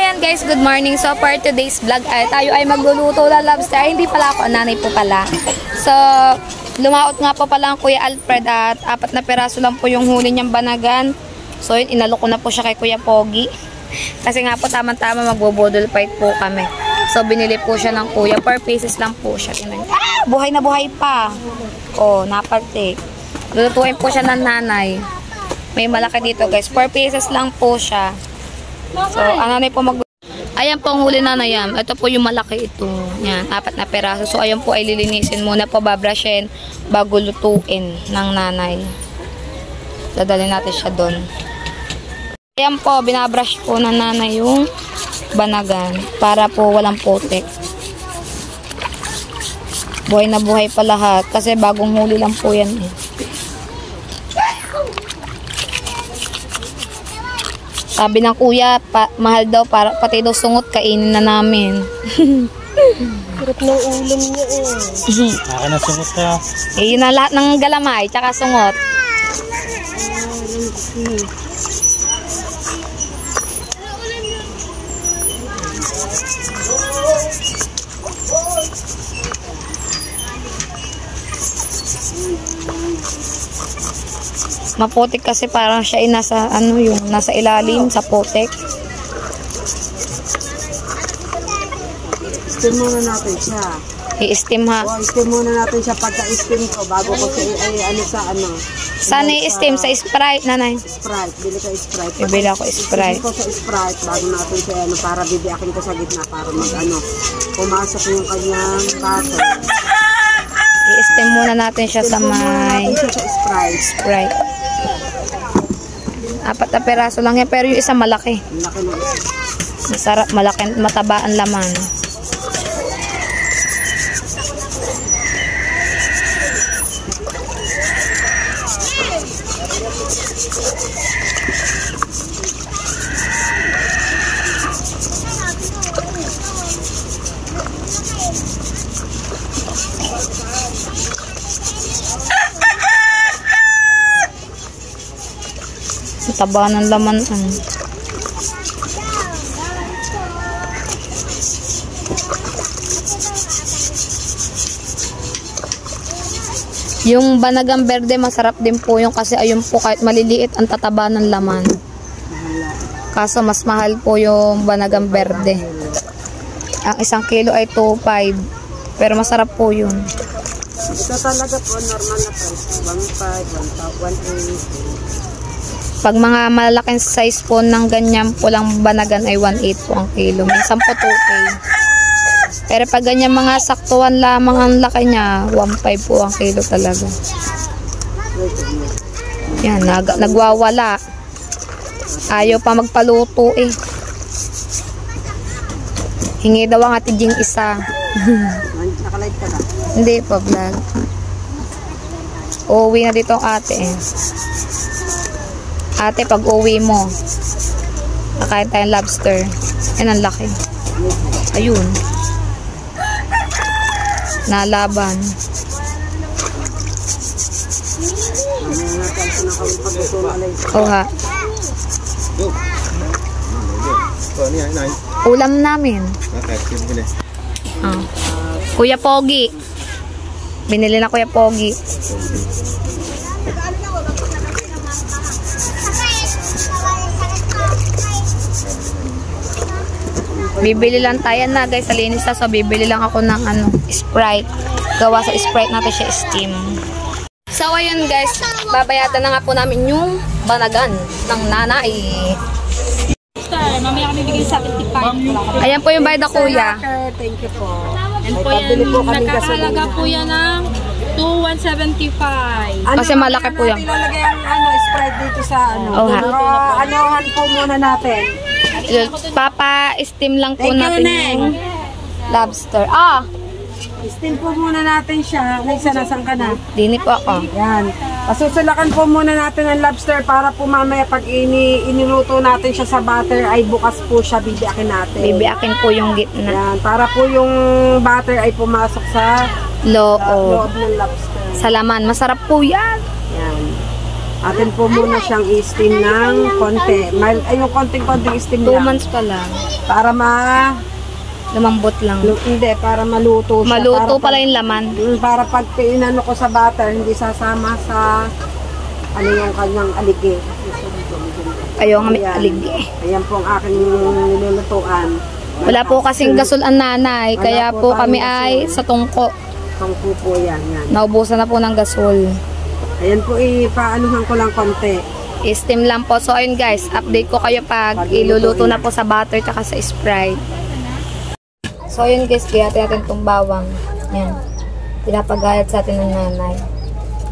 ayan guys, good morning. So for today's vlog ay tayo ay magluluto ng lobster. Ay, hindi pala ako, nanay po pala. So lumaot nga po pala ang Kuya Alfred at 4 na piraso lang po yung huli niyang banagan. So yun, inalok ko na po siya kay Kuya Pogi. Kasi nga po tamang-tama magbobodol fight po kami. So binili po siya ng Kuya, 4 pieces lang po siya. Ah, buhay na buhay pa. Oh, naparte. Lulutuin po siya ng nanay. May malaki dito guys, 4 pieces lang po siya. So, ang nanay po ayan po ang huli na yan. Ito po yung malaki ito. Yan, 4 na peraso. So, ayan po ay lilinisin muna po, babrushin bago lutuin ng nanay. Dadalhin natin siya doon. Ayan po, binabrush po ng nanay yung banagan para po walang putik. Buhay na buhay pa lahat kasi bagong huli lang po yan eh. Sabi ng kuya, mahal daw, pati daw sungot, kainin na namin. Hirap ng ulam niya eh. Akin na sungot ka. Eh, yun na lahat ng galamay, tsaka sungot. Maputik kasi parang siya ay nasa ano yung nasa ilalim sa putik. Steam muna natin siya. I-steam ha. O, steam muna natin siya pagka-steam ko bago ko siya ano sa ano. Saan i-steam? Sa Sprite, nanay? Sprite. Bili ka Sprite. Bibili ako Sprite. Steam ko sa Sprite bago natin siya ano, para bibiakin ko sa gitna para mag ano, pumasok yung kanyang butter. I-steam muna natin siya sa may Sprite. 4 na peraso lang yan, pero yung isa malaki. Malaki na isa. Masarap, malaki, mataba ang laman. Taba ng laman ano. Yung banagang berde masarap din po yung kasi ayun po kahit maliliit ang tataba ng laman. Kaso mas mahal po yung banagang berde. Ang 1 kilo ay 2.5 pero masarap po yun. Ito talaga po normal na price. 1.5, 1.8. Pag mga malalaking size po ng ganyan po lang banagan ay 1.8 po ang kilo. Minsan po 2K. Pero pag ganyan mga saktuan lamang ang laki niya, 1.5 po ang kilo talaga. Yan, nagwawala. Ayaw pa magpaluto eh. Hingi daw ang Ate Jing isa. Nakalive ka na? Hindi po, vlog. Uuwi na dito ang ate eh. Ate, pag uwi mo, kakain tayong lobster. Yan ang laki. Ayun. Nalaban. Oh ha. Ulam namin. Oh. Kuya Pogi. Binili na Kuya Pogi. Bibili lang tayo na guys, sa linis na. So bibili lang ako ng ano, Sprite. Gawa sa Sprite natin siya steam. So ayun guys, babayadan na nga po namin yung banagan ng nanay. Mamaya kami bigay sa 55. Ayan po yung bayad na kuya. Thank you po. Yan po yan, nagkakahalaga po yan ng 2,175. Kasi malaki po yan. Ilalagay ang ano, Sprite dito sa ano. Oh, ha. Anuhan po muna natin. Papa-steam lang po Thank you, natin Neng. yung lobster. Ah! Steam po muna natin siya. Nasan ka na? Dini po ako. Yan. Pasusulakan po muna natin ang lobster para po mamaya pag iniluto natin siya sa butter ay bukas po siya, bibiakin natin. Bibiakin po yung gitna. Yan. Para po yung butter ay pumasok sa Loob. loob ng lobster. Sa laman. Masarap po yan. Yan. Atin po muna siyang i-steam ng konti. Ay, yung konting-konting steam 2 lang. months pa lang. Para Lumambot lang. hindi, para maluto siya. Maluto Para pala yung laman. Para pag pinano ko sa butter, hindi sasama sa ano yung kanyang aligi. Ayaw nga may Ayan. aligi. Ayan po ang aking nilulutuan. Wala po kasing gasol ang nanay, Wala kaya po po tayong kami gasol. ay sa tungko. Tungko po yan. Naubusan na po ng gasol. Ayan po, ipaanuhan ko lang konti. I-steam lang po. So ayun guys, update ko kayo pag iluluto na po sa butter tsaka sa Sprite. So ayun guys, gayati natin itong bawang. Yan. Pinapagayat sa atin ng nanay.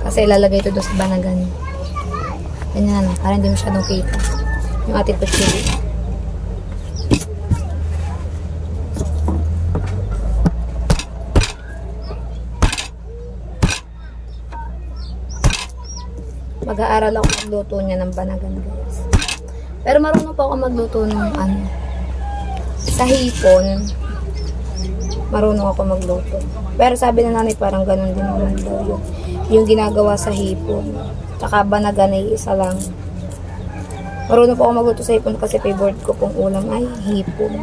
Kasi ilalagay ito doon sa banagan. Ganyan na, para hindi masyadong kita. Yung ating pachili. Mag-aaral ako magluto niya ng banagan guys. Pero marunong po ako magluto ng ano. Sa hipon, marunong ako magluto. Pero sabi na nanay parang ganun din naman daw yung ginagawa sa hipon. Tsaka banagan ay isa lang. Marunong po ako magluto sa hipon kasi favorite ko pong ulam ay hipon.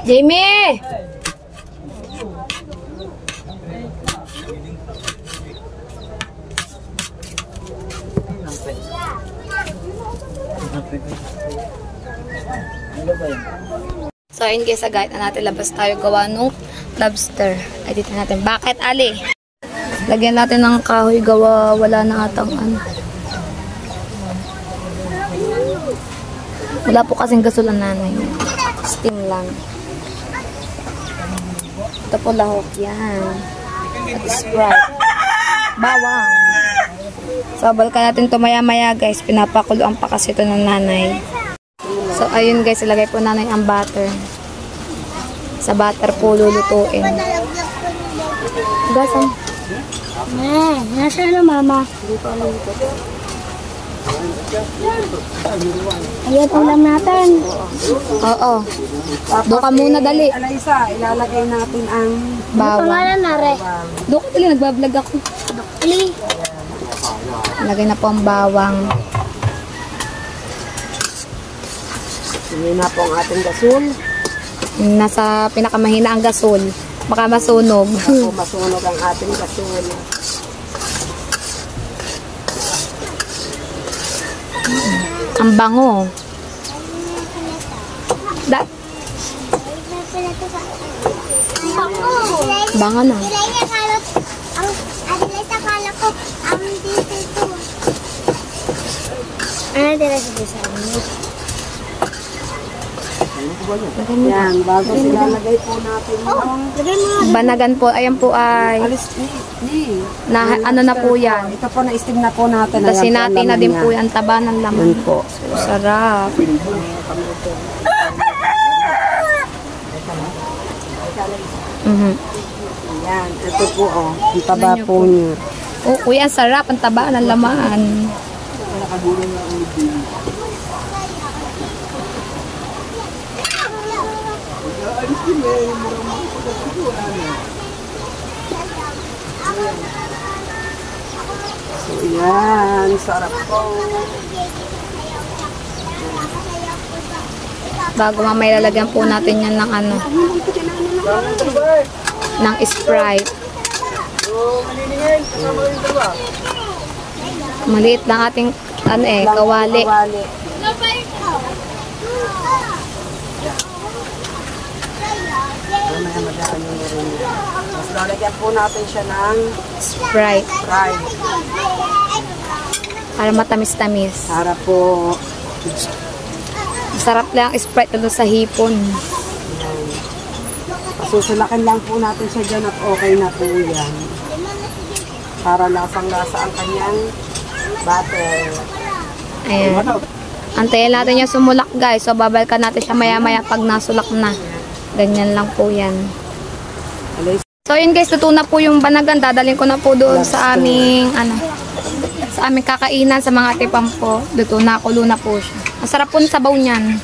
Jamie! So, ayun guys, agad na natin labas tayo gawa nung lobster. Ay, dito natin. Bakit, Ali? Lagyan natin ng kahoy gawa. Wala na atang ano. Wala po kasing gasol ang nanay. Steam lang. Ito po lahok. Yan. At Sprite. Bawang. So, balikan natin ito maya-maya guys. Pinapakuluan pa kasi ito ng nanay. So, ayun guys, ilagay po nanay ang butter. Sa butter po lulutuin. Gasam. Nasa na mama? Ayan ulam natin. Oo. Doon ka muna dali. Alaysa, ilalagay natin ang Bawang. Pangalan na re. Doon ka dali, nagbablog ako. Ali. Lagay na po ang bawang. Hindi na po ang ating gasol. Nasa pinakamahina ang gasol. Baka masunog. Ako masunog ang ating gasol. Ang bango. Bango na. Ano dila sa amin? Yan, bago silalagay po natin yung Banagan po. Ayan po ay na, ano na po yan. Ito po na-steam na po natin. Tapos Ayan po ang sinati na laman din niya. po yan. Taba ng laman. Yan po. So, sarap. Yan, ito po oh. Ang taba Tingnan niyo po po. niya. Oh, kuya, ang sarap. Ang taba ng laman. So, yan. Sarap po. Bago mamaya lalagyan po natin yan ng ano. Ng Sprite. Maliit lang ating kawali. Mas lalagyan po natin siya ng Sprite. Sprite. Para matamis-tamis. Para po Masarap lang ang Sprite doon sa hipon. susulakan lang po natin siya dyan at okay na po yan. Para lasang-lasa ang kanyang butter. Ayan. Antayin natin yung sumulak guys. So babalikan natin siya maya-maya pag nasulak na. Ganyan lang po yan. So yun guys, luto na po yung banagan. Dadalhin ko na po doon sa aming sa aming kakainan sa mga tipam po. Luto na, kulo na po siya. Masarap po yung sabaw niyan.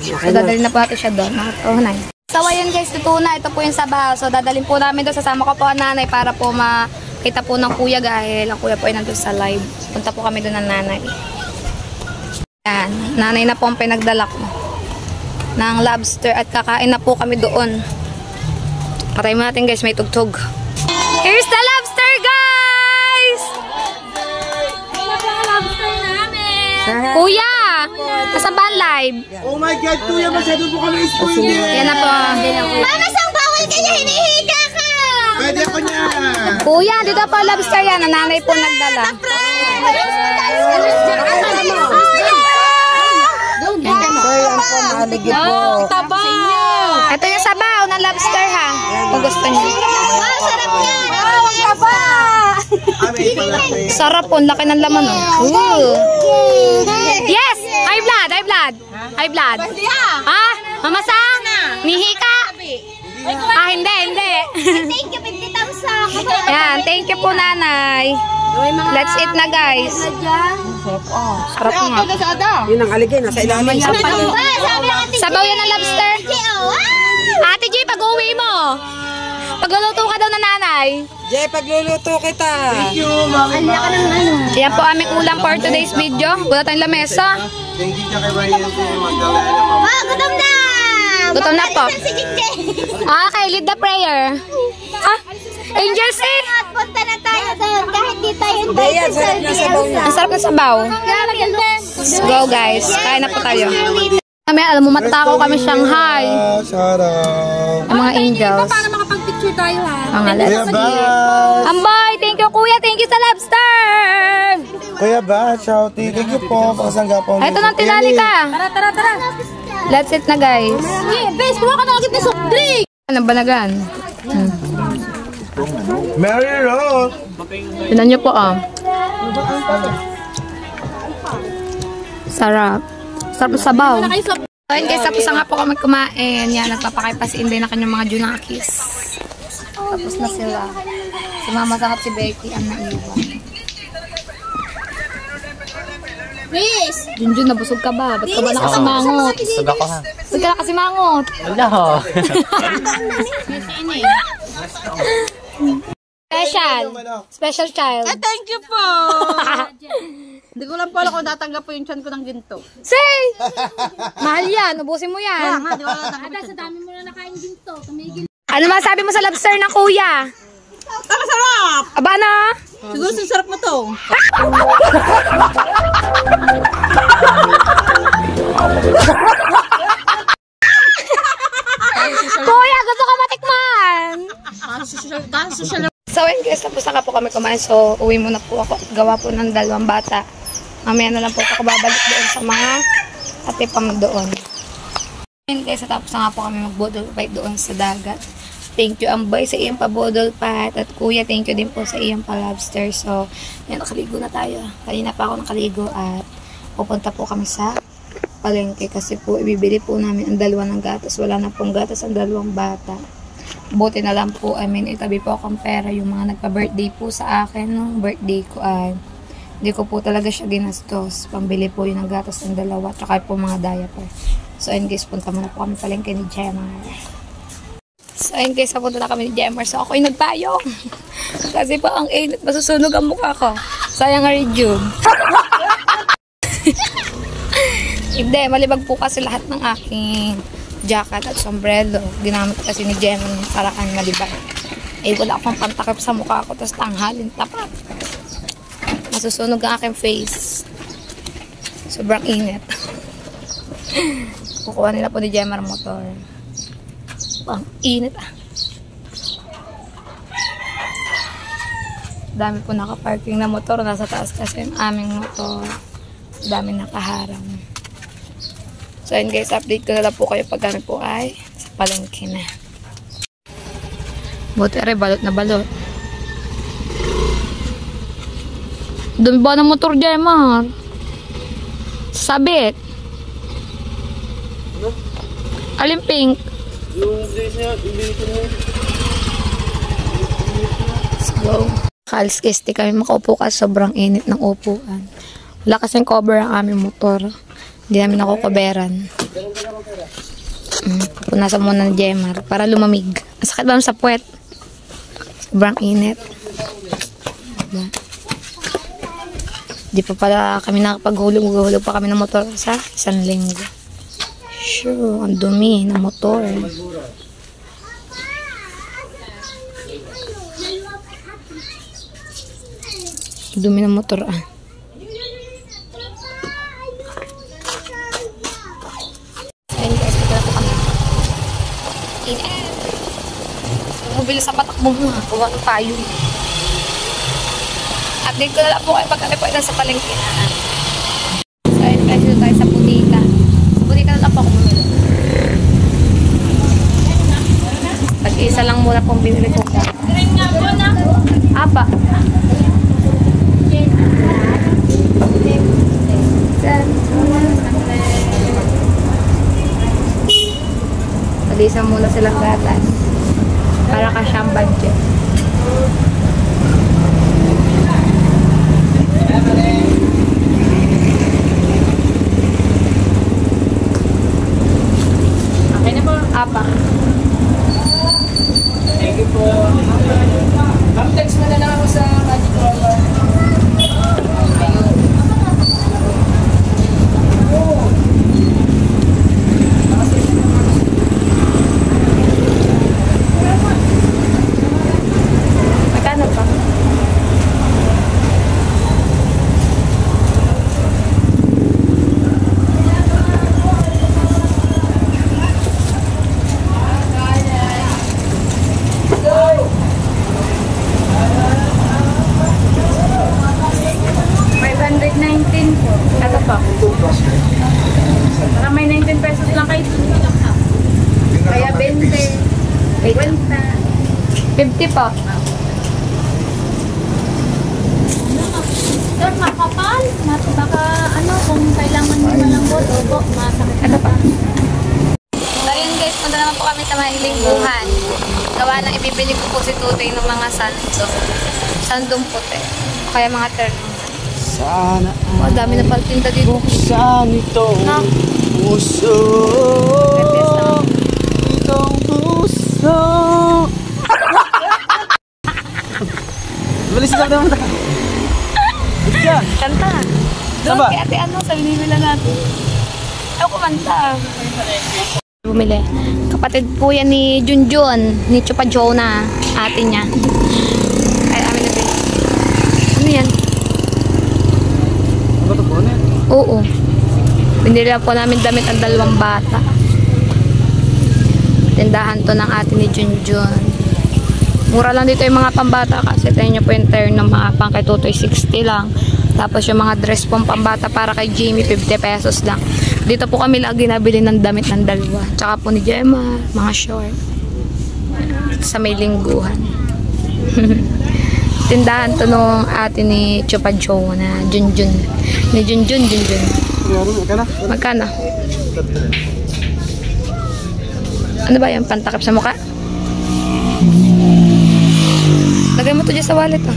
So dadalhin na po natin siya doon. So ayun guys, luto na. Ito po yung sabaw. So dadalhin po namin doon. Sasama ko po ang nanay para po makita po ng kuya dahil ang kuya po ay nandun sa live. Punta po kami doon ng nanay. Yan. Nanay na po ang pinagdala ko ng lobster at kakain na po kami doon. Patay mo natin guys, may tugtog. Here's the lobster guys! Lobster namin! Kuya! Nasa ba live? Oh my God, kuya, masyado po kami spoiled. Yan na po. Mama, sang bawal ka niya, hinihiga ka! Pwede ako niya. Kuya, dito po lobster yan. Ang nanay po nagdala. Ito yung sabaw ng lobster ha. Kung gusto niyo. Sarap po. Laki ng laman oh. Ooh. Yes! High blood! High blood! High blood. Ha? Mamasang? Mihi ka? Ah, hindi, hindi. Thank you, 50 thumbs up! Yan, thank you po nanay. Let's eat na guys. Sarap nga. Yun ang aligay, nasa ilalim. Sabaw yan ng lobster. Ate G, pag-uwi mo. Pagluluto ka daw na nanay. Jay, pagluluto kita. Thank you, mami. Yan po aming ulam for today's video. Wala tayong lamesa. Thank you kay Ryan Magdalena, mama. Gutom na! Gutom na po. Si Jinjay! Okay, lead the prayer. Angels eh. Punta na tayo doon kahit di tayo Daya, invited sa sarap na sabaw niya. Ang sarap ng sabaw. Let's go guys. Kain na po tayo. Kami, alam mo, matakaw kami Shanghai. Shout out. Ang mga angels. Para makapag-picture tayo ha. Mga Kuya Bas. Ambay, thank you kuya. Thank you sa lobster. Kuya Bas, shout out. Thank you po. Pakasangga po. Ito nang tinali ka. Tara. Let's eat na guys. Bes, kuha ka na agad na soft drink! Anong banagan? Mary Rose. Tignan niyo po Sarap. Sarap ng sabaw. Ayun guys, tapos na nga po kami kumain. Yan, nagpapakaipasin din na kanyang mga junakis. Tapos na sila. Si Mama at si Becky ang naiwan. Bes! Junjun, nabusog ka ba? Ba't ka ba nakasimangot? Busog ako ha. Ba't ka nakasimangot? Wala ho. Special child. Thank you po! Hindi ko lang pala kung tatanggap po yung tiyan ko ng ginto. Say! Mahal yan, ubusin mo yan. Di ba tatanggap Ada, sa dami mo na nakain din to. Tumigil. Ano masabi mo sa lobster ng kuya? Tama, sarap! Aba na? Siguro sarap mo to. Kuya, gusto ko matikman! Social. So, yun guys, tapos na po kami kumain. So, uwi muna po ako. Gawa po ng 2 bata. Mamaya na lang po ako babalik doon sa mga katipam doon. Yun guys, tapos na po kami mag-bodol fight doon sa dagat. Thank you, Ambay, sa iyong pa-bodol fight. At kuya, thank you din po sa iyong pa-lobster. So, yan, nakaligo na tayo. Kanina pa ako nakaligo at pupunta po kami sa palengke kasi po ibibili po namin ang 2 ng gatas. Wala na pong gatas ang 2 bata. Buti na lang po, itabi po akong pera yung mga nagpa-birthday po sa akin nung birthday ko ay hindi ko po talaga siya ginastos. Pambili po yun ng gatas ng 2 tsaka po mga diaper. So ayun guys, punta muna po kami palengke ni Gemma. So ayun guys, papunta na kami ni Gemma. So ako'y nagpayong. Kasi po ang init, masusunog ang mukha ko. Sayang nga rejuve. Hindi, malibag po kasi lahat ng aking jacket at sombrero. Ginamit kasi ni Gemma para kang malibag. Eh, wala akong pantakip sa mukha ko, tapos tanghalin tapat. Masusunog ang aking face. Sobrang init. Kukuha nila po ni Jemar motor. Ang init ah. Dami po nakaparking na motor. Nasa taas kasi yung aming motor. Dami nakaharang. So yun guys, update ko na lang po kayo pag kami po ay sa palengke na. Buti rin, balot na balot. Dumi ba ng motor dyan, Mar? Sabit. Alin pink? Yung dress niya, ibigay mo. Let's go. Kaalis-kisti kami makaupo kasi sobrang init ng upuan. Wala kasing cover ang aming motor. Hindi namin nakukoberan. Punasan muna ng Jemar para lumamig. Masakit ba sa puwet? Sobrang init. Di pa pala kami nakapaghulog. Maghulog pa kami ng motor sa 1 linggo. Sure, ang dumi ng motor. Dumi ng motor ah. Ayun guys, pagkala po kami. Init. Mabili sa patakbo mo ha. Kuha ng payo. Update ko na lang po kayo pag kami po sa palengke na. So ayun guys, dito tayo sa Punita. Sa Punita na lang po ako bumili. Pag-isa lang muna pong binili ko. Apa? Pag-isa muna silang gatas. Para ka siyang budget. Okay na po. Apa? Thank you po. Text mo na lang ako sa Magic Roller. Magkano pa? Parang may 19 pesos lang kayo. Kaya 20. 50 po. Sir, makapal. Baka ano, kung kailangan mo malambot, opo, masakit. Ano pa? So yun guys, punta naman po kami sa Mahilingguhan. Gawa ng ibibili ko po si Tutoy ng mga sandong puti. Kaya mga terno. Sana Oh, dami na pala tinta dito. buksan itong No? puso. Itong puso. Bilis lang naman. Kanta. Doon Saba? kay ate ano, sa binibila natin. Ayaw kumanta. Bumili. Kapatid po yan ni Junjun, ni Chupa Jonah, ate niya. Ay, amin na din. Ano yan? Ano to po na? Oo. Binili po namin damit ang 2 bata. Tindahan to ng ate ni Junjun. Mura lang dito yung mga pambata kasi tayo nyo po yung turn ng mga pang kay Tutoy 60 lang. Tapos yung mga dress pong pambata para kay Jamie 50 pesos lang. Dito po kami lagi nabili ng damit ng 2. Tsaka po ni Gemma, mga short. Sa may lingguhan. Tindahan to nung ate ni Chupa Jonah, Junjun. Ni Junjun. Magkano? Ano ba yan? Pantakip sa mukha? Lagay mo to dyan sa wallet ah.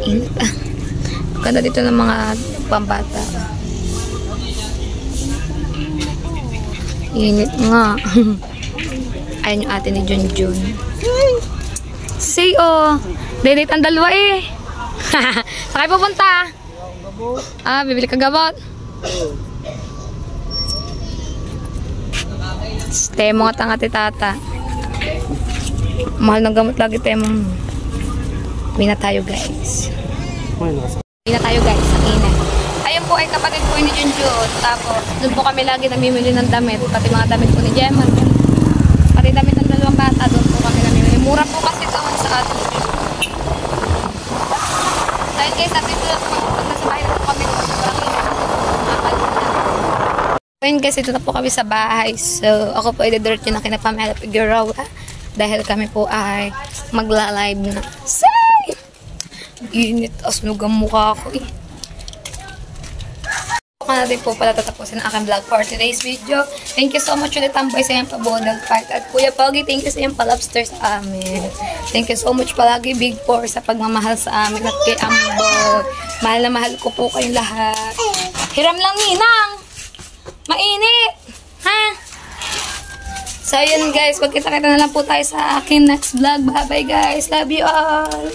Init ah. Ganda dito ng mga pambata. Init nga. Ayun yung ate ni Junjun. Say oh. Date ang 2 eh. Saan kayo pupunta? Bibili ka gamot. Temo nga tanga tata. Mahal ng gamot lagi temo. Uwi na tayo guys. Uwi na tayo guys. Ang init. Ayun po ay kapatid po ni Junjun. Tapos doon po kami lagi namimili ng damit. Pati mga damit po ni Gemma. Pati damit ng dalawang bata. Doon po kami namimili. Mura po kasi doon sa atin. Dahil guys, natin doon po. Pag nasa bahay na po kami doon sa bahay. Ayun guys, ito na po kami sa bahay. So, ako po ay didiretso na kina Pamela Figueroa. Dahil kami po ay magla-live na. Say! Init. Asnog ang mukha ko eh. Natin po pala tatapusin ang aking vlog for today's video. Thank you so much ulit Tamboy sa iyong pabodang part. At Kuya Pogi, thank you sa iyong palobster sa amin. Thank you so much palagi Big Four sa pagmamahal sa amin at kay Amboy. Mahal na mahal ko po kayong lahat. Hiram lang ninang! Mainit! Ha? So yun guys, magkita-kita na lang po tayo sa aking next vlog. Bye bye guys. Love you all!